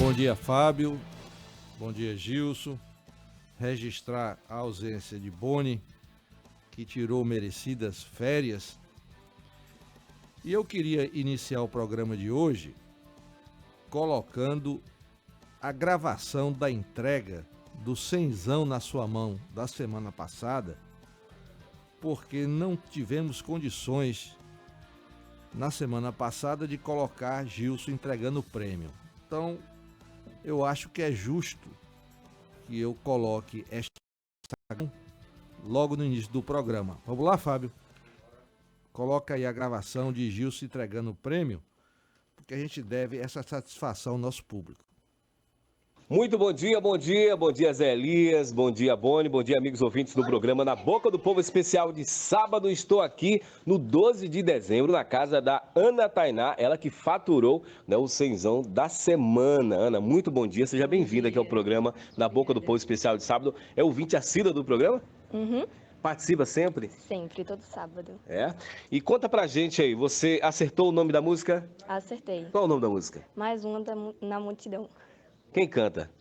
Bom dia, Fábio. Bom dia, Gilson. Registrar a ausência de Boni, que tirou merecidas férias. E eu queria iniciar o programa de hoje colocando a gravação da entrega do cenzão na sua mão da semana passada, porque não tivemos condições na semana passada de colocar Gilson entregando o prêmio. Então, eu acho que é justo que eu coloque esta logo no início do programa. Vamos lá, Fábio? Coloca aí a gravação de Gilson entregando o prêmio, porque a gente deve essa satisfação ao nosso público. Muito bom dia Zé Elias, bom dia Boni, bom dia amigos ouvintes do programa Na Boca do Povo especial de sábado. Estou aqui no 12 de dezembro na casa da Ana Tainá, ela que faturou, né, o cenzão da semana. Ana, muito bom dia, seja bem-vinda aqui ao programa Na Boca do Povo especial de sábado. É ouvinte assídua do programa? Uhum. Participa sempre? Sempre, todo sábado. É? E conta pra gente aí, você acertou o nome da música? Acertei. Qual é o nome da música? Mais uma na multidão. Quem canta?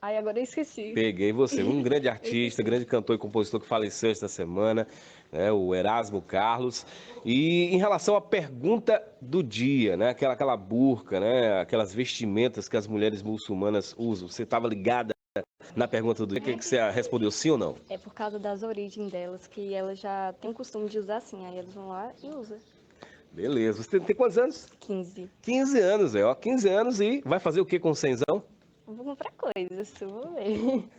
Ai, agora eu esqueci. Peguei você, um grande artista, grande cantor e compositor que faleceu esta semana, né, o Erasmo Carlos. E em relação à pergunta do dia, né, aquela burca, né, aquelas vestimentas que as mulheres muçulmanas usam, você estava ligada na pergunta do dia, que você respondeu sim ou não? É por causa das origens delas, que elas já têm o costume de usar assim, aí elas vão lá e usam. Beleza, você tem quantos anos? 15. 15 anos, ó, 15 anos e vai fazer o que com o cenzão? Vou comprar coisas, eu vou ver.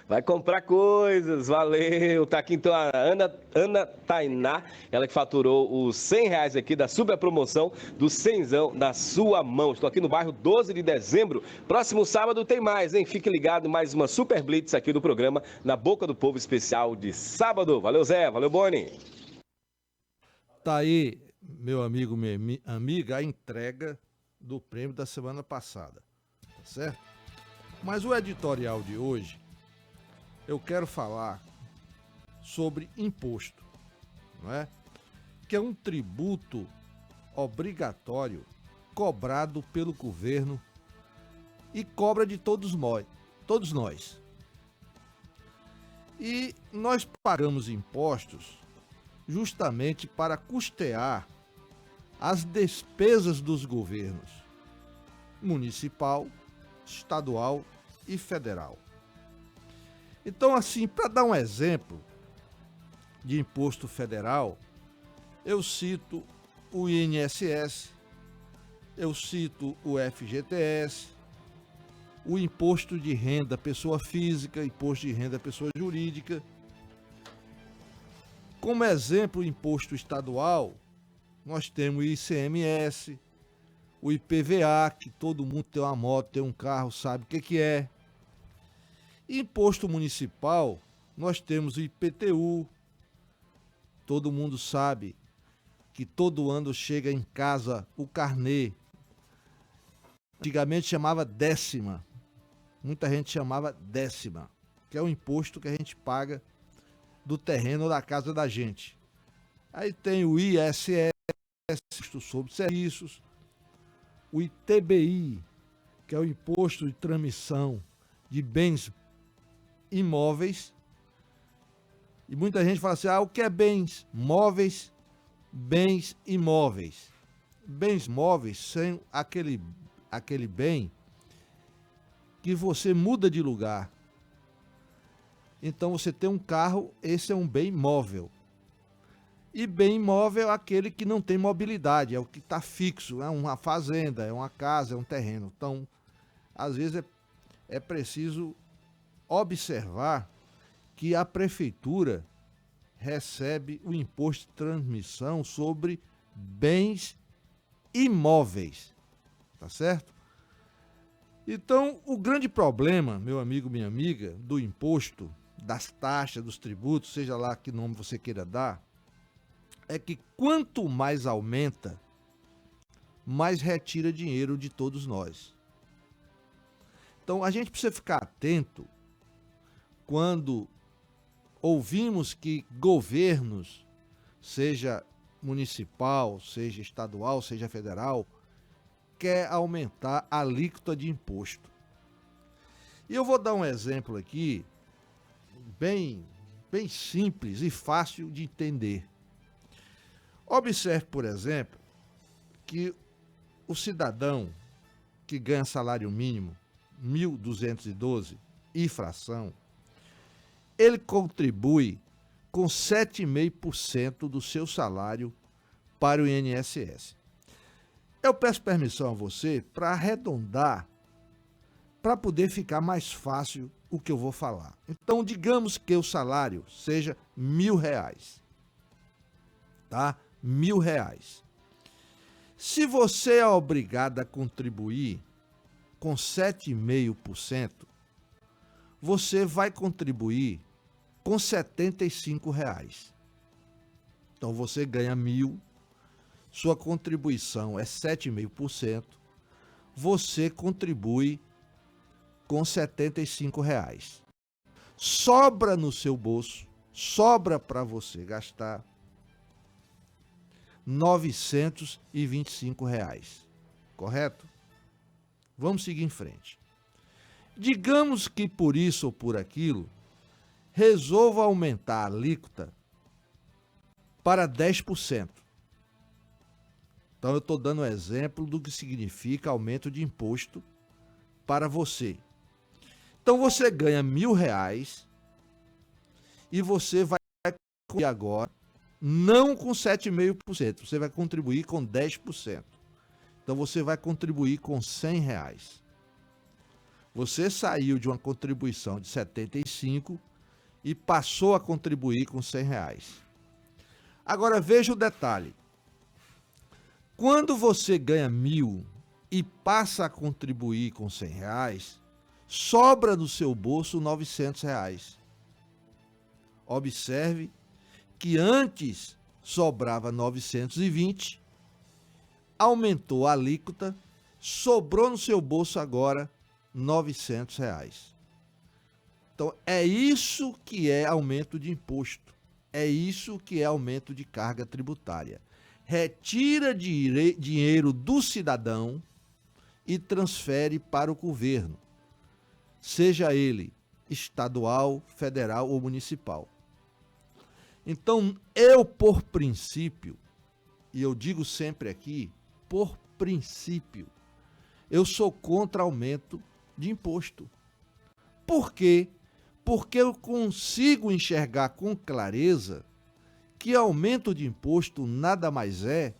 Vai comprar coisas, valeu. Tá aqui então a Ana Tainá, ela que faturou os R$100 aqui da super promoção do cenzão na sua mão. Estou aqui no bairro 12 de dezembro. Próximo sábado tem mais, hein? Fique ligado, mais uma super blitz aqui do programa Na Boca do Povo especial de sábado. Valeu, Zé. Valeu, Boni. Tá aí, meu amigo, minha amiga, a entrega do prêmio da semana passada, tá certo? Mas o editorial de hoje, eu quero falar sobre imposto, não é? Que é um tributo obrigatório cobrado pelo governo e cobra de todos nós. E nós pagamos impostos justamente para custear as despesas dos governos municipal, estadual e federal. Então, assim, para dar um exemplo de imposto federal, eu cito o INSS, eu cito o FGTS, o imposto de renda pessoa física, imposto de renda pessoa jurídica. Como exemplo, o imposto estadual, nós temos o ICMS, o IPVA, que todo mundo tem uma moto, tem um carro, sabe o que é. Imposto municipal, nós temos o IPTU, todo mundo sabe que todo ano chega em casa o carnê. Antigamente chamava décima, muita gente chamava décima, que é o imposto que a gente paga do terreno da casa da gente. Aí tem o ISS, Imposto sobre Serviços, o ITBI, que é o Imposto de Transmissão de Bens Imóveis. E muita gente fala assim, o que é bens móveis, bens imóveis? Bens móveis são aquele bem que você muda de lugar. Então você tem um carro, esse é um bem móvel. E bem imóvel é aquele que não tem mobilidade, é o que está fixo, é uma fazenda, é uma casa, é um terreno. Então, às vezes é preciso observar que a prefeitura recebe o imposto de transmissão sobre bens imóveis, tá certo? Então, o grande problema, meu amigo, minha amiga, do imposto, das taxas, dos tributos, seja lá que nome você queira dar, é que quanto mais aumenta, mais retira dinheiro de todos nós. Então a gente precisa ficar atento quando ouvimos que governos, seja municipal, seja estadual, seja federal, quer aumentar a alíquota de imposto. E eu vou dar um exemplo aqui, bem simples e fácil de entender. Observe, por exemplo, que o cidadão que ganha salário mínimo, 1.212 e fração, ele contribui com 7,5% do seu salário para o INSS. Eu peço permissão a você para arredondar, para poder ficar mais fácil o que eu vou falar. Então, digamos que o salário seja R$1.000, tá? R$1.000. Se você é obrigado a contribuir com 7,5%, você vai contribuir com R$75. Então, você ganha 1.000, sua contribuição é 7,5%, você contribui com R$75. Sobra no seu bolso, sobra para você gastar R$925, correto? Vamos seguir em frente. Digamos que por isso ou por aquilo, resolva aumentar a alíquota para 10%. Então eu estou dando um exemplo do que significa aumento de imposto para você. Então você ganha R$1.000 e você vai contribuir agora não com 7,5%, você vai contribuir com 10%. Então você vai contribuir com R$100. Você saiu de uma contribuição de 75 e passou a contribuir com R$100. Agora veja o detalhe. Quando você ganha 1.000 e passa a contribuir com R$100, sobra no seu bolso R$900. Observe que antes sobrava 920, aumentou a alíquota, sobrou no seu bolso agora R$900. Então, é isso que é aumento de imposto. É isso que é aumento de carga tributária. Retira dinheiro do cidadão e transfere para o governo, seja ele estadual, federal ou municipal. Então, eu, por princípio, e eu digo sempre aqui, por princípio, eu sou contra aumento de imposto. Por quê? Porque eu consigo enxergar com clareza que aumento de imposto nada mais é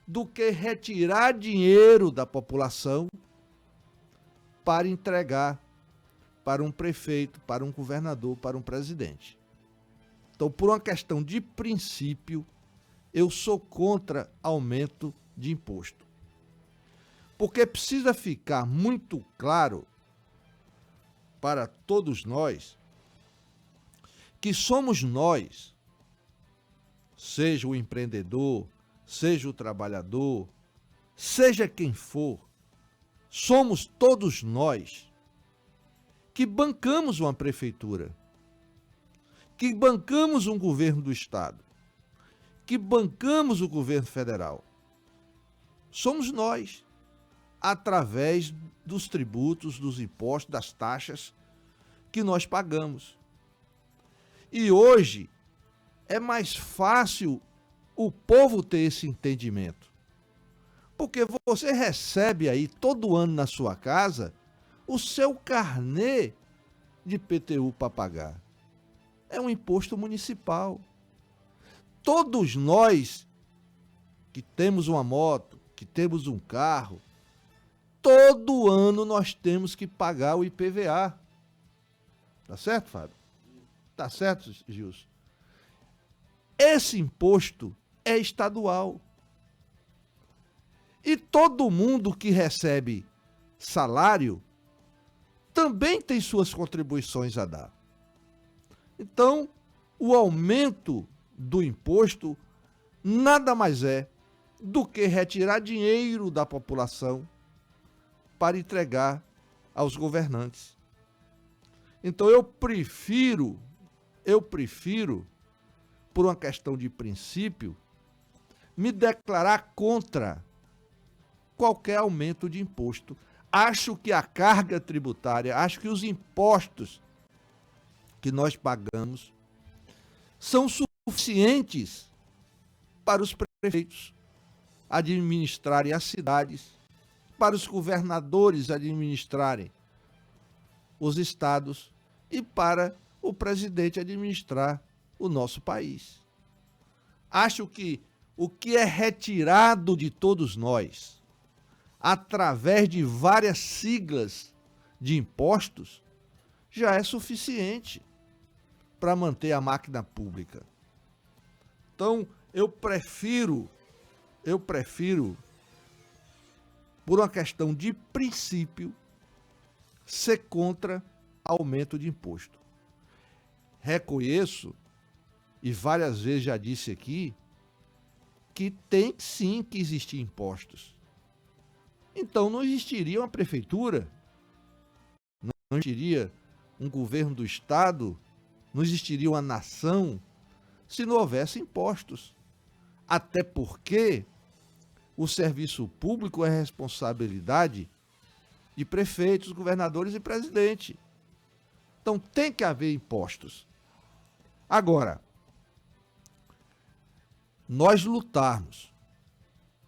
do que retirar dinheiro da população para entregar para um prefeito, para um governador, para um presidente. Então, por uma questão de princípio, eu sou contra aumento de imposto. Porque precisa ficar muito claro para todos nós que somos nós, seja o empreendedor, seja o trabalhador, seja quem for, somos todos nós que bancamos uma prefeitura, que bancamos um governo do estado, que bancamos o governo federal. Somos nós, através dos tributos, dos impostos, das taxas que nós pagamos. E hoje é mais fácil o povo ter esse entendimento, porque você recebe aí todo ano na sua casa o seu carnê de IPTU para pagar. É um imposto municipal. Todos nós que temos uma moto, que temos um carro, todo ano nós temos que pagar o IPVA. Tá certo, Fábio? Tá certo, Gilson? Esse imposto é estadual. E todo mundo que recebe salário também tem suas contribuições a dar. Então, o aumento do imposto nada mais é do que retirar dinheiro da população para entregar aos governantes. Então, eu prefiro, por uma questão de princípio, me declarar contra qualquer aumento de imposto. Acho que a carga tributária, acho que os impostos que nós pagamos são suficientes para os prefeitos administrarem as cidades, para os governadores administrarem os estados e para o presidente administrar o nosso país. Acho que o que é retirado de todos nós, através de várias siglas de impostos, já é suficiente para manter a máquina pública. Então, eu prefiro, por uma questão de princípio, ser contra aumento de imposto. Reconheço, e várias vezes já disse aqui, que tem sim que existir impostos. Então não existiria uma prefeitura, não existiria um governo do estado, não existiria uma nação se não houvesse impostos. Até porque o serviço público é responsabilidade de prefeitos, governadores e presidente. Então tem que haver impostos. Agora, nós lutarmos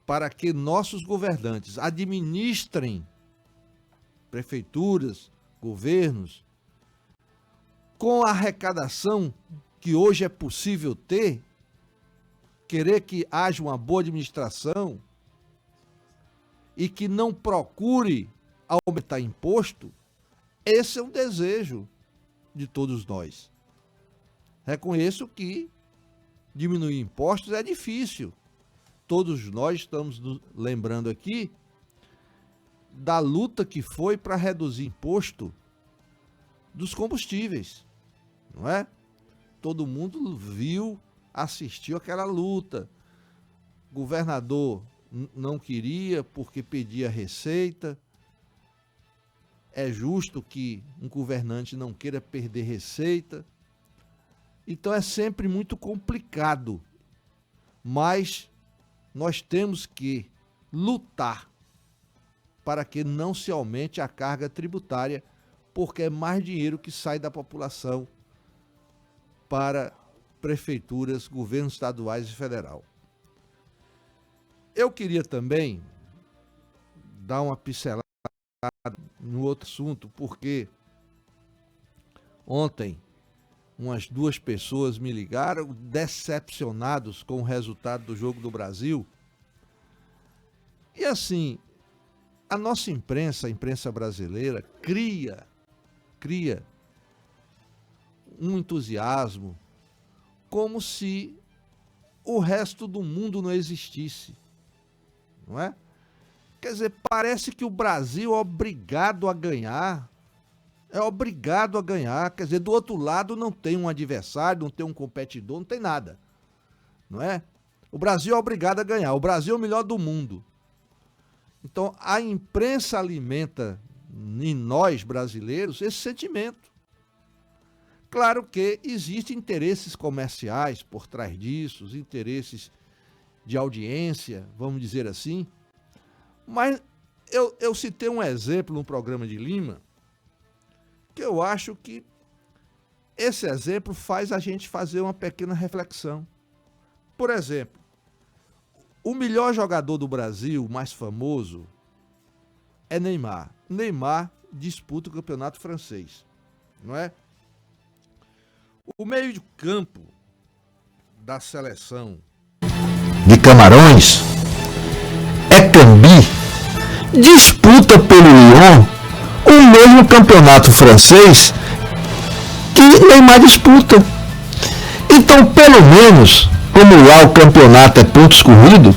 para que nossos governantes administrem prefeituras, governos, com a arrecadação que hoje é possível ter, querer que haja uma boa administração e que não procure aumentar imposto, esse é um desejo de todos nós. Reconheço que diminuir impostos é difícil. Todos nós estamos lembrando aqui da luta que foi para reduzir imposto dos combustíveis, não é? Todo mundo viu, assistiu aquela luta. O governador não queria porque pedia receita. É justo que um governante não queira perder receita. Então é sempre muito complicado, mas nós temos que lutar para que não se aumente a carga tributária, porque é mais dinheiro que sai da população para prefeituras, governos estaduais e federal. Eu queria também dar uma pincelada no outro assunto, porque ontem umas 2 pessoas me ligaram decepcionados com o resultado do Jogo do Brasil. E assim, a nossa imprensa, a imprensa brasileira, cria um entusiasmo como se o resto do mundo não existisse, não é? Quer dizer, parece que o Brasil é obrigado a ganhar. É obrigado a ganhar, quer dizer, do outro lado não tem um adversário, não tem um competidor, não tem nada, não é? O Brasil é obrigado a ganhar, o Brasil é o melhor do mundo. Então, a imprensa alimenta em nós, brasileiros, esse sentimento. Claro que existem interesses comerciais por trás disso, os interesses de audiência, vamos dizer assim, mas eu citei um exemplo no programa de Lima, que eu acho que esse exemplo faz a gente fazer uma pequena reflexão. Por exemplo, o melhor jogador do Brasil, mais famoso, é Neymar. Neymar disputa o campeonato francês, não é? O meio de campo da seleção de Camarões, Ekambi, disputa pelo Lyon o mesmo campeonato francês que Neymar disputa. Então, pelo menos, como lá o campeonato é pontos corridos,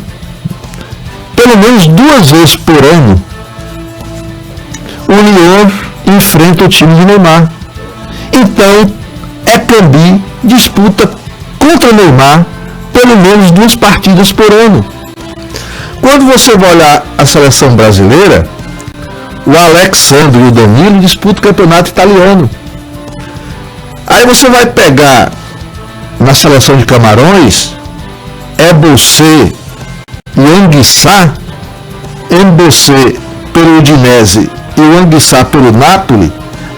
pelo menos 2 vezes por ano, o Lyon enfrenta o time de Neymar. Então, Ekambi disputa contra o Neymar pelo menos 2 partidas por ano. Quando você vai olhar a seleção brasileira, o Alexandre e o Danilo disputam o campeonato italiano. Aí você vai pegar na seleção de Camarões, Ebocê e Anguissá, Mbossé pelo Udinese e o Anguissa pelo Napoli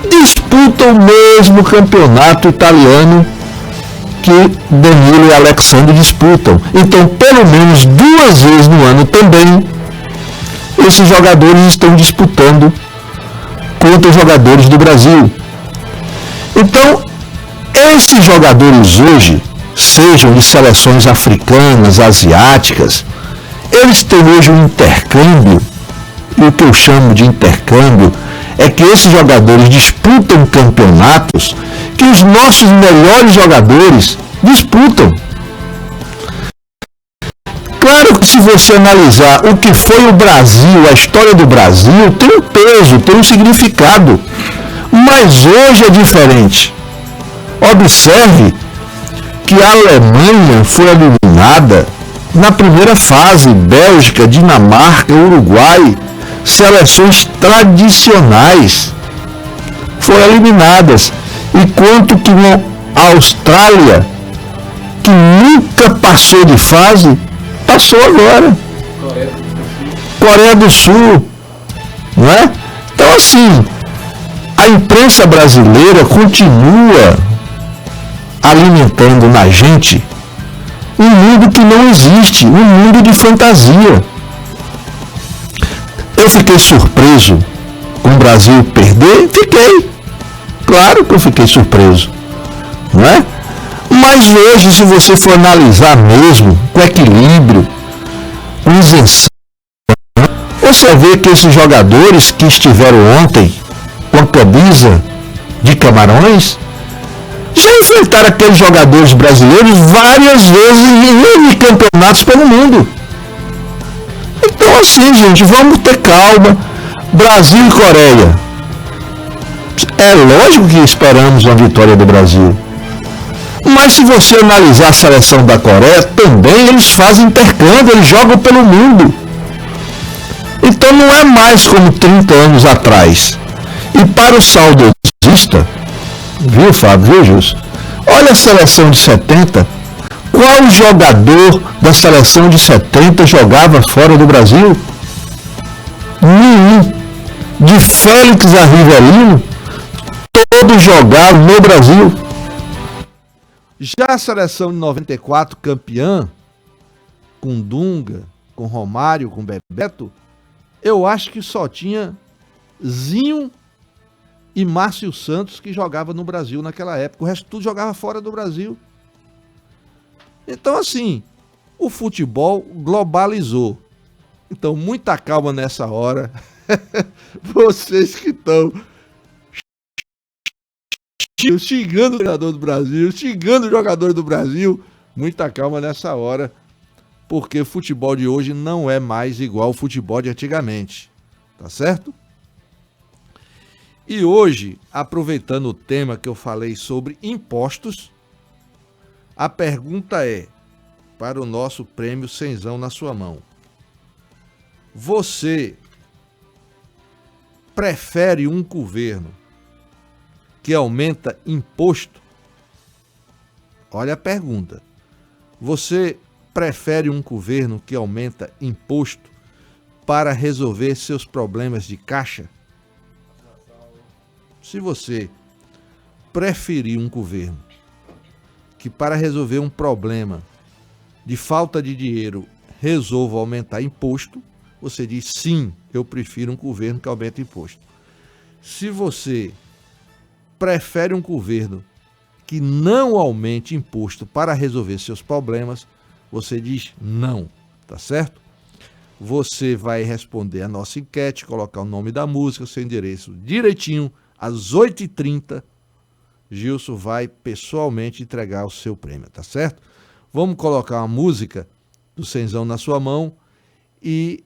disputam o mesmo campeonato italiano que Danilo e Alexandre disputam. Então, pelo menos 2 vezes no ano também, esses jogadores estão disputando contra os jogadores do Brasil. Então, esses jogadores hoje, sejam de seleções africanas, asiáticas, eles têm hoje um intercâmbio, e o que eu chamo de intercâmbio é que esses jogadores disputam campeonatos que os nossos melhores jogadores disputam. Claro que se você analisar o que foi o Brasil, a história do Brasil, tem um peso, tem um significado, mas hoje é diferente. Observe que a Alemanha foi eliminada na primeira fase, Bélgica, Dinamarca, Uruguai, seleções tradicionais foram eliminadas, enquanto que a Austrália, que nunca passou de fase, passou agora. Coreia do Sul, não é? Então assim, a imprensa brasileira continua alimentando na gente um mundo que não existe, um mundo de fantasia. Eu fiquei surpreso com o Brasil perder? Fiquei. Claro que eu fiquei surpreso, não é? Mas hoje, se você for analisar mesmo, com equilíbrio, com isenção, você vê que esses jogadores que estiveram ontem com a camisa de Camarões, já enfrentaram aqueles jogadores brasileiros várias vezes em campeonatos pelo mundo. Então assim, gente, vamos ter calma. Brasil e Coreia. É lógico que esperamos uma vitória do Brasil. Mas se você analisar a seleção da Coreia, também eles fazem intercâmbio, eles jogam pelo mundo. Então não é mais como 30 anos atrás. E para o saudosista, viu, Fábio, viu, Jus? Olha a seleção de 70. Qual jogador da seleção de 70 jogava fora do Brasil? Nenhum. De Félix a Rivelino, todos jogaram no Brasil. Já a seleção de 94, campeã, com Dunga, com Romário, com Bebeto, eu acho que só tinha Zinho e Márcio Santos que jogava no Brasil naquela época. O resto tudo jogava fora do Brasil. Então, assim, o futebol globalizou. Então, muita calma nessa hora. Vocês que estão xingando o jogador do Brasil, xingando o jogador do Brasil, muita calma nessa hora, porque o futebol de hoje não é mais igual ao futebol de antigamente. Tá certo? E hoje, aproveitando o tema que eu falei sobre impostos, a pergunta é, para o nosso prêmio Cenzão na sua mão: você prefere um governo que aumenta imposto? Olha a pergunta. Você prefere um governo que aumenta imposto para resolver seus problemas de caixa? Se você preferir um governo que, para resolver um problema de falta de dinheiro, resolva aumentar imposto, você diz sim, eu prefiro um governo que aumenta imposto. Se você prefere um governo que não aumente imposto para resolver seus problemas, você diz não, tá certo? Você vai responder a nossa enquete, colocar o nome da música, seu endereço direitinho, às 8h30, Gilson vai pessoalmente entregar o seu prêmio, tá certo? Vamos colocar uma música do Cenzão na sua mão e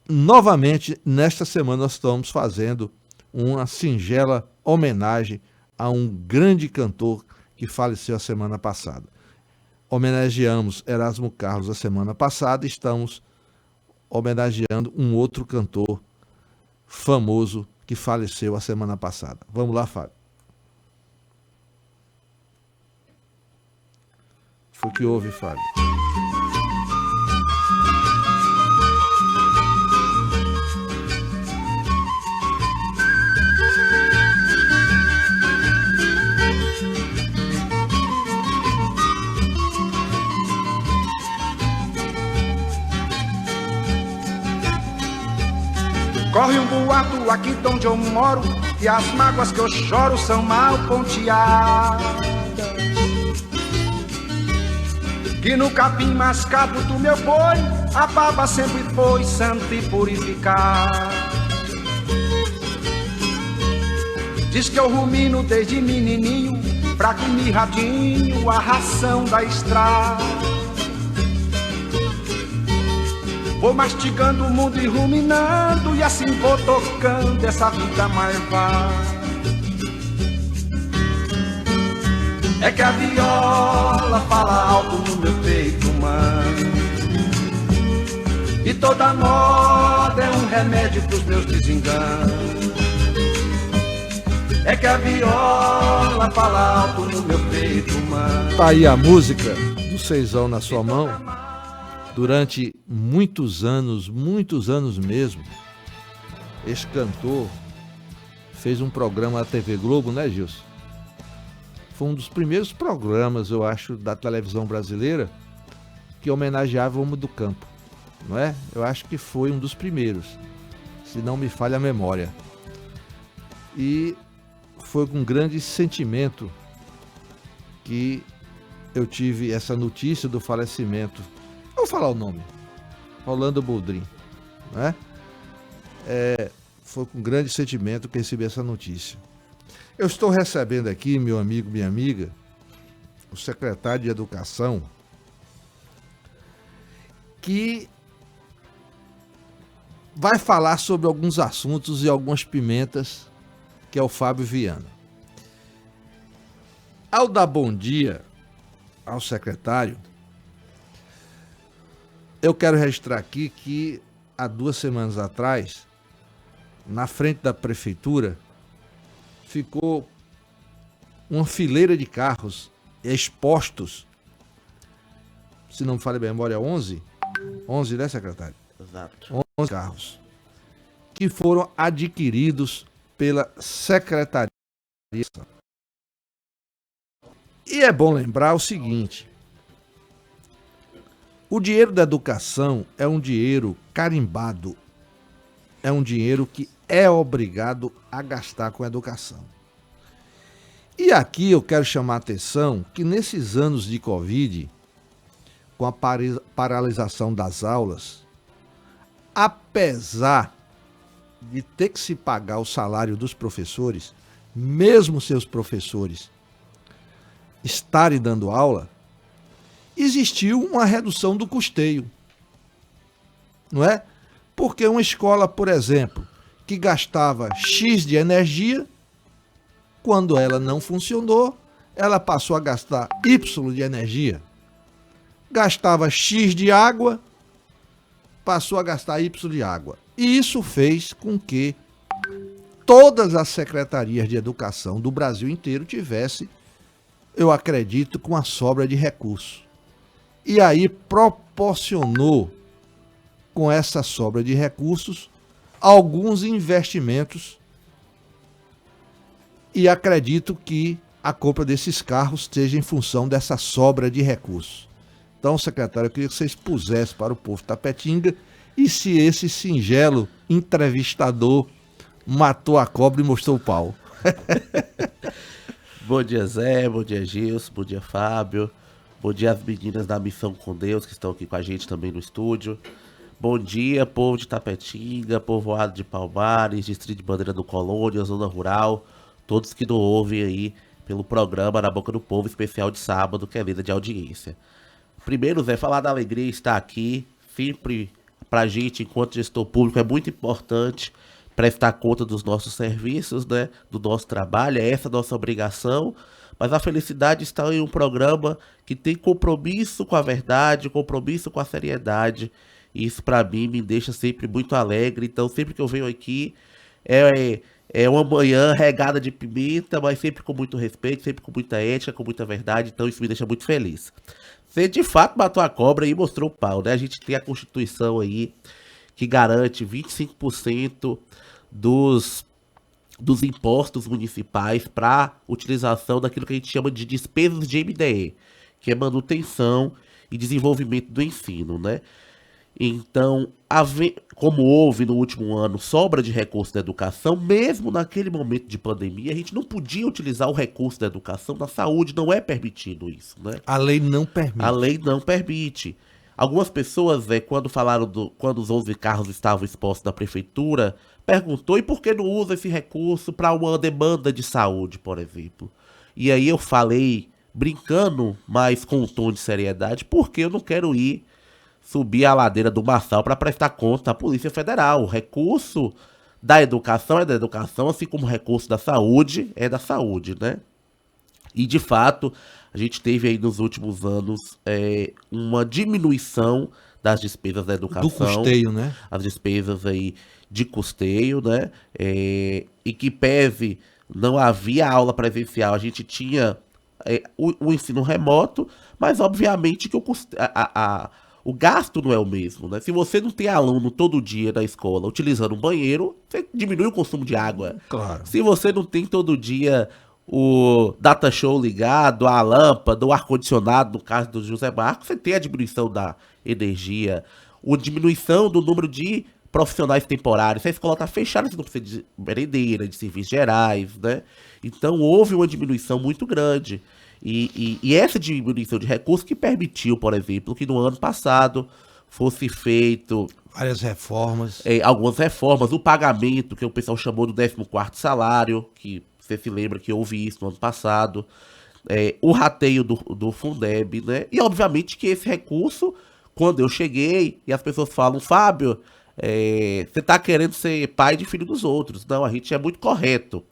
novamente, nesta semana nós estamos fazendo uma singela homenagem a um grande cantor que faleceu a semana passada. Homenageamos Erasmo Carlos a semana passada, estamos homenageando um outro cantor famoso que faleceu a semana passada. Vamos lá, Fábio. Foi o que houve, Fábio. Corre um boato aqui de onde eu moro, que as mágoas que eu choro são mal ponteadas, que no capim mascado do meu boi a baba sempre foi santa e purificada. Diz que eu rumino desde menininho, fraco e mirradinho, a ração da estrada. Vou mastigando o mundo e ruminando, e assim vou tocando essa vida marvada. É que a viola fala alto no meu peito humano, e toda moda é um remédio pros meus desenganos. É que a viola fala alto no meu peito humano. Tá aí a música do Seisão na sua mão. Durante muitos anos mesmo, esse cantor fez um programa na TV Globo, né, Gilson? Foi um dos primeiros programas, eu acho, da televisão brasileira que homenageava o homem do campo, não é? Eu acho que foi um dos primeiros, se não me falha a memória. E foi com grande sentimento que eu tive essa notícia do falecimento. Vou falar o nome, Rolando Boldrin, né? Foi com grande sentimento que recebi essa notícia. Eu estou recebendo aqui, meu amigo, minha amiga, o secretário de Educação, que vai falar sobre alguns assuntos e algumas pimentas, que é o Fábio Viana. Ao dar bom dia ao secretário, eu quero registrar aqui que há 2 semanas atrás, na frente da prefeitura, ficou uma fileira de carros expostos, se não me falha bem a memória, 11, né, secretário? Exato. 11 carros, que foram adquiridos pela Secretaria. E é bom lembrar o seguinte: o dinheiro da educação é um dinheiro carimbado, é um dinheiro que é obrigado a gastar com a educação. E aqui eu quero chamar a atenção que nesses anos de Covid, com a paralisação das aulas, apesar de ter que se pagar o salário dos professores, mesmo seus professores estarem dando aula, existiu uma redução do custeio, não é? Porque uma escola, por exemplo, que gastava X de energia, quando ela não funcionou, ela passou a gastar Y de energia. Gastava X de água, passou a gastar Y de água. E isso fez com que todas as secretarias de educação do Brasil inteiro tivessem, eu acredito, com a sobra de recursos. E aí proporcionou, com essa sobra de recursos, alguns investimentos, e acredito que a compra desses carros seja em função dessa sobra de recursos. Então, secretário, eu queria que você expusesse para o povo tapetinga e se esse singelo entrevistador matou a cobra e mostrou o pau. Bom dia, Zé, bom dia, Gilson, bom dia, Fábio, bom dia às meninas da Missão com Deus que estão aqui com a gente também no estúdio. Bom dia, povo de Tapetinga, povoado de Palmares, Distrito de Bandeira do Colônia, Zona Rural, todos que nos ouvem aí pelo programa Na Boca do Povo, especial de sábado, que é vida de audiência. Primeiro, Zé, falar da alegria de estar aqui, sempre pra gente, enquanto gestor público, é muito importante prestar conta dos nossos serviços, né, do nosso trabalho, é essa a nossa obrigação, mas a felicidade está em um programa que tem compromisso com a verdade, compromisso com a seriedade, e isso pra mim me deixa sempre muito alegre. Então sempre que eu venho aqui é uma manhã regada de pimenta, mas sempre com muito respeito, sempre com muita ética, com muita verdade, então isso me deixa muito feliz. Você de fato matou a cobra e mostrou o pau, né? A gente tem a Constituição aí que garante 25% dos impostos municipais para utilização daquilo que a gente chama de despesas de MDE, que é manutenção e desenvolvimento do ensino, né? Então, como houve no último ano sobra de recursos da educação, mesmo naquele momento de pandemia, a gente não podia utilizar o recurso da educação na saúde, não é permitido isso, né? A lei não permite. A lei não permite. Algumas pessoas, quando falaram quando os 11 carros estavam expostos na prefeitura, perguntou, e por que não usa esse recurso para uma demanda de saúde, por exemplo? E aí eu falei, brincando, mas com um tom de seriedade, porque eu não quero subir a ladeira do Marçal para prestar conta à Polícia Federal. O recurso da educação é da educação, assim como o recurso da saúde é da saúde, né? E, de fato, a gente teve aí nos últimos anos uma diminuição das despesas da educação. Do custeio, né? As despesas aí de custeio, né? E que pese não havia aula presencial, a gente tinha o ensino remoto, mas obviamente que o gasto não é o mesmo, né? Se você não tem aluno todo dia na escola utilizando um banheiro, você diminui o consumo de água. Claro. Se você não tem todo dia o data show ligado, a lâmpada, o ar-condicionado, no caso do José Marcos, você tem a diminuição da energia, a diminuição do número de profissionais temporários. Se a escola está fechada, você não precisa de merendeira, de serviços gerais, né? Então houve uma diminuição muito grande. E essa diminuição de recursos que permitiu, por exemplo, que no ano passado fosse feito várias reformas. Algumas reformas, o pagamento, que o pessoal chamou do 14º salário, que você se lembra que houve isso no ano passado, o rateio do Fundeb, né? E obviamente que esse recurso, quando eu cheguei, e as pessoas falam, Fábio, você tá querendo ser pai de filho dos outros. Não, a gente é muito correto.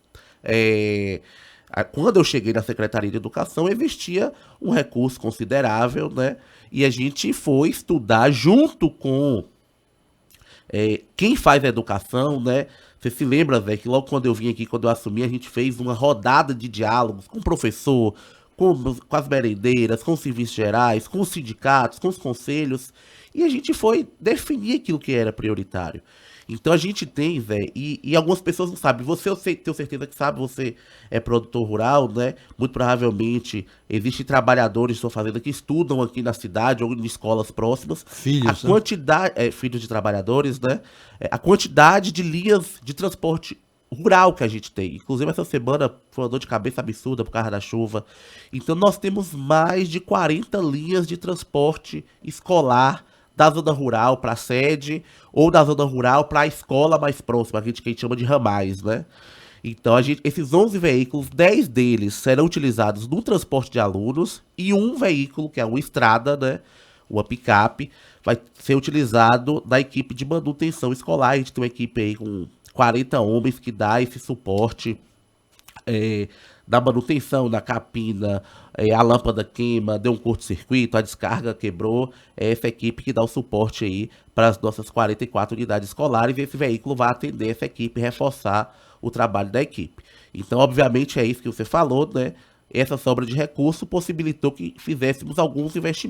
Quando eu cheguei na Secretaria de Educação, existia um recurso considerável, né? E a gente foi estudar junto com quem faz a educação, né? Você se lembra, Zé, que logo quando eu vim aqui, quando eu assumi, a gente fez uma rodada de diálogos com o professor, com as merendeiras, com os serviços gerais, com os sindicatos, com os conselhos, e a gente foi definir aquilo que era prioritário. Então a gente tem, Zé, e algumas pessoas não sabem, eu tenho certeza que sabe, você é produtor rural, né? Muito provavelmente existem trabalhadores de sua fazenda que estudam aqui na cidade ou em escolas próximas. Filhos, a quantidade, filhos de trabalhadores, né? A quantidade de linhas de transporte rural que a gente tem. Inclusive essa semana foi uma dor de cabeça absurda por causa da chuva. Então nós temos mais de 40 linhas de transporte escolar da zona rural para a sede ou da zona rural para a escola mais próxima, que a gente chama de ramais, né? Então, esses 11 veículos, 10 deles serão utilizados no transporte de alunos e um veículo, que é uma estrada, né? Uma picape, vai ser utilizado na equipe de manutenção escolar. A gente tem uma equipe aí com 40 homens que dá esse suporte da manutenção, da capina, a lâmpada queima, deu um curto-circuito, a descarga quebrou. É essa equipe que dá o suporte aí para as nossas 44 unidades escolares, e esse veículo vai atender essa equipe e reforçar o trabalho da equipe. Então, obviamente, é isso que você falou, né? Essa sobra de recurso possibilitou que fizéssemos alguns investimentos.